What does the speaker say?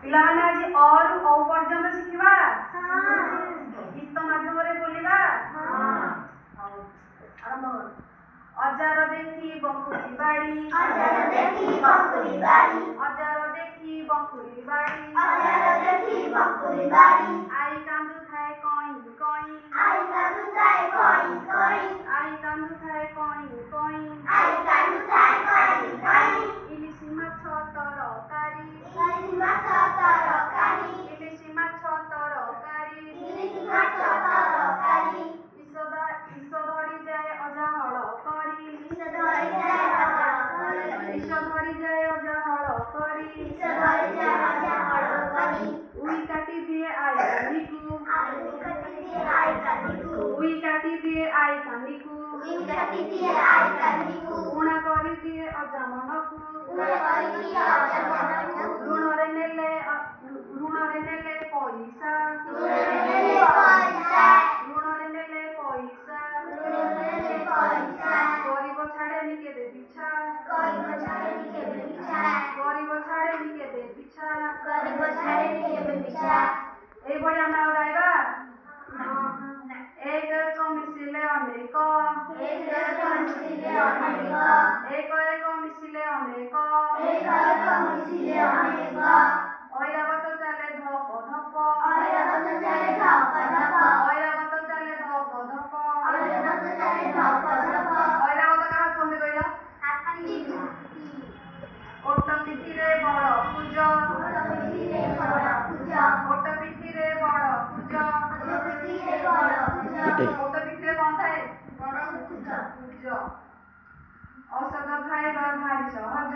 पिलाने आज और औ पर्यंत शिखिबा गीत माध्यम बोलिबा आरंभ अजार देखी बंकुली बाड़ी अजार देखी बंकुली बाड़ी अजार देखी बंकुली बाड़ी अजार देखी बंकुली बाड़ी आई कांदु थाए कोई कोई आई कांदु थाए कोई कोई आई कांदु थाए कोई कोई आई कांदु थाए कोई कोई इलिसी माछ तरकारी इलिसी माछ तरकारी इलिसी माछ तरकारी इलिसी माछ तरकारी इस धरी जाए अजा हळ करी इस धरी जाए अजा करी इस धरी जाए अजा हळ करी इस धरी जाए अजा हळ करी उई काटी दिए आई कानिकु आई काटी दिए आई कानिकु उई काटी दिए आई कानिकु उई काटी दिए आई कानिकु उणा करी दिए अजा मनकु उणा करी दिए अजा मनकु ऋणरे नेले पैसा ऋणरे नेले पैसा ऋणरे नेले पैसा ऋणरे नेले पैसा गरीब छाड़े नि केबे पिछा गरीब छाड़े नि केबे पिछा गरीब छाड़े नि केबे पिछा गरीब छाड़े नि केबे पिछा এই বড় আমরা গাইবা एक मिसिले अनेक एक मिसिले अनेक एक मिसिले अनेक एक मिसिले अनेक ऐरावत चाले धप धप ऐरावत चाले धप धप ऐरावत चाले धप धप ऐरावत चाले धप धप ऐरावत काहा कोंदे कइला हाथी ओट पिठिरे बड़ पूज ओट पिठिरे बड़ पूज ओट पिठिरे बड़ पूज ओट पिठिरे बड़ पूज ओट पिठिरे कोन थाए बड़ पूज पूज औषध खाइबा भारी सहज